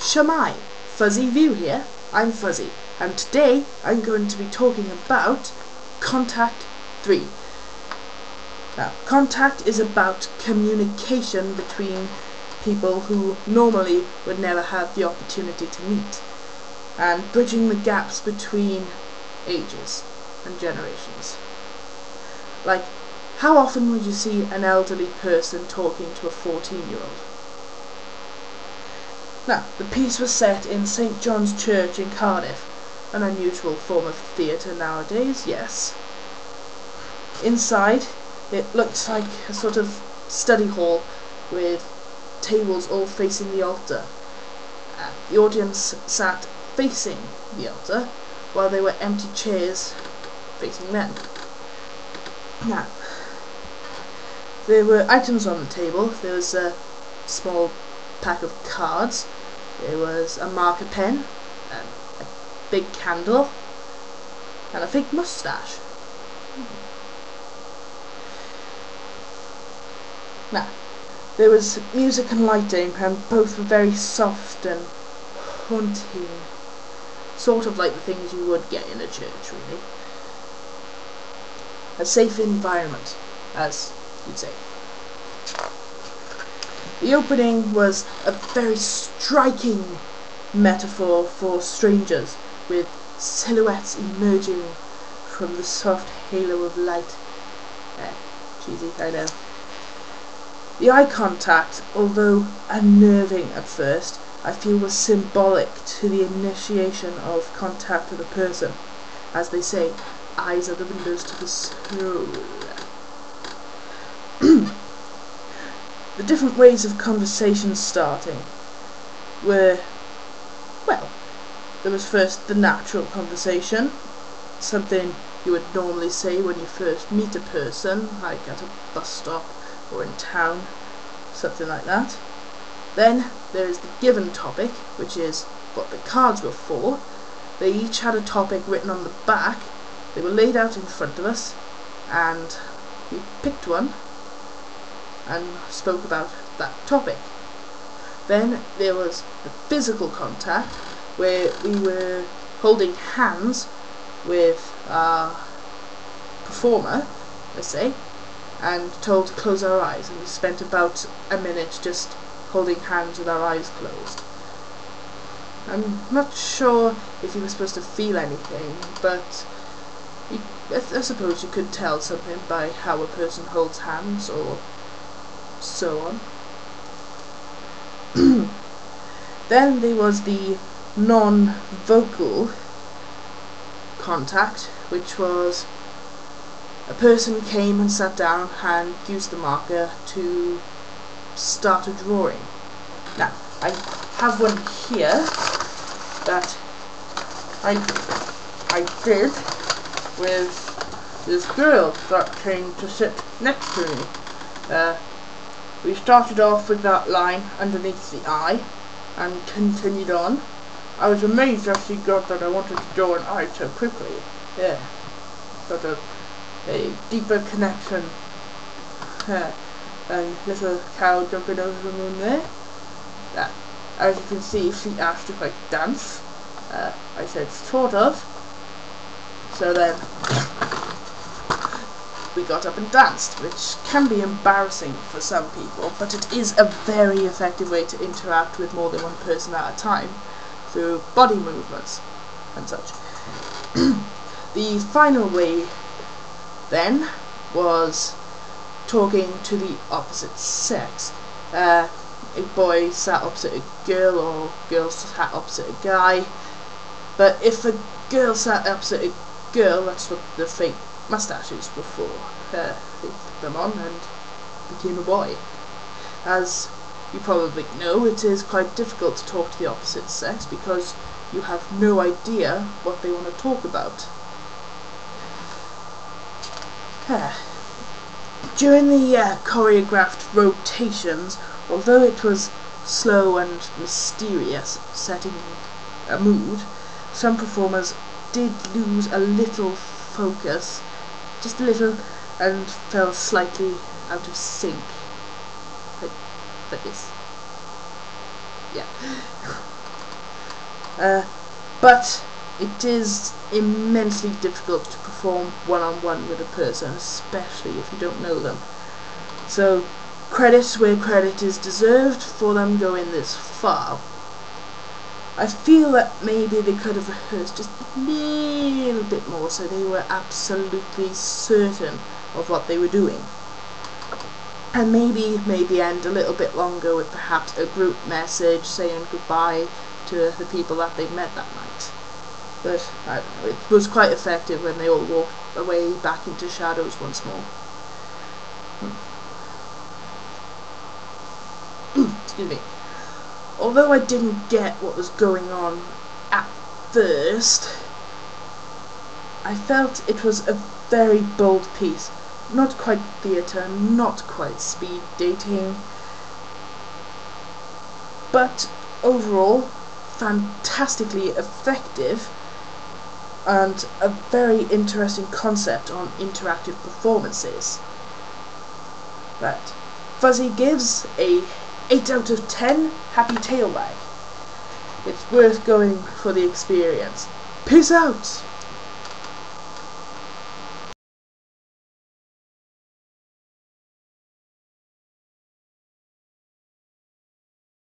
Shamai, Fuzzy View here. I'm Fuzzy, and today I'm going to be talking about Contact 3. Now, Contact is about communication between people who normally would never have the opportunity to meet, and bridging the gaps between ages and generations. Like, how often would you see an elderly person talking to a 14-year-old? Now, the piece was set in St John's Church in Cardiff, an unusual form of theatre nowadays, yes. Inside, it looks like a sort of study hall with tables all facing the altar. The audience sat facing the altar, while there were empty chairs facing them. Now, there were items on the table. There was a small pack of cards, there was a marker pen, a big candle, and a fake moustache. Now, there was music and lighting, and both were very soft and haunting, sort of like the things you would get in a church, really. A safe environment, as you'd say. The opening was a very striking metaphor for strangers, with silhouettes emerging from the soft halo of light. Cheesy, I know. The eye contact, although unnerving at first, I feel was symbolic to the initiation of contact with a person. As they say, eyes are the windows to the soul. The different ways of conversation starting were, well, there was first the natural conversation, something you would normally say when you first meet a person, like at a bus stop or in town, something like that. Then there is the given topic, which is what the cards were for. They each had a topic written on the back. They were laid out in front of us, and we picked one and spoke about that topic. Then there was the physical contact, where we were holding hands with our performer, let's say, and told to close our eyes, and we spent about a minute just holding hands with our eyes closed. I'm not sure if you were supposed to feel anything, but I suppose you could tell something by how a person holds hands, or so on. Then there was the non-vocal contact, which was a person came and sat down and used the marker to start a drawing. Now, I have one here that I did with this girl that came to sit next to me. We started off with that line underneath the eye and continued on. I was amazed that she got that I wanted to draw an eye so quickly. Yeah, sort of a deeper connection. And little cow jumping over the moon there. As you can see, she asked if I could dance. I said sort of. So then we got up and danced, which can be embarrassing for some people, but it is a very effective way to interact with more than one person at a time through body movements and such. The final way then was talking to the opposite sex. A boy sat opposite a girl, or girl sat opposite a guy, but if a girl sat opposite a girl, that's what the fake moustaches were for. They put them on and became a boy. As you probably know, it is quite difficult to talk to the opposite sex because you have no idea what they want to talk about. During the choreographed rotations, although it was slow and mysterious, setting a mood, some performers did lose a little focus, just a little, and fell slightly out of sync. Like this. Yeah. but it is immensely difficult to perform one-on-one with a person, especially if you don't know them. So credit where credit is deserved for them going this far. I feel that maybe they could have rehearsed just a little bit more so they were absolutely certain of what they were doing. And maybe end a little bit longer with perhaps a group message saying goodbye to the people that they met that night. But I don't know, it was quite effective when they all walked away back into shadows once more. Excuse me. Although I didn't get what was going on at first, I felt it was a very bold piece. Not quite theatre, not quite speed dating, but overall fantastically effective and a very interesting concept on interactive performances. But Fuzzy gives a 8 out of 10 happy tail wag. It's worth going for the experience. Peace out!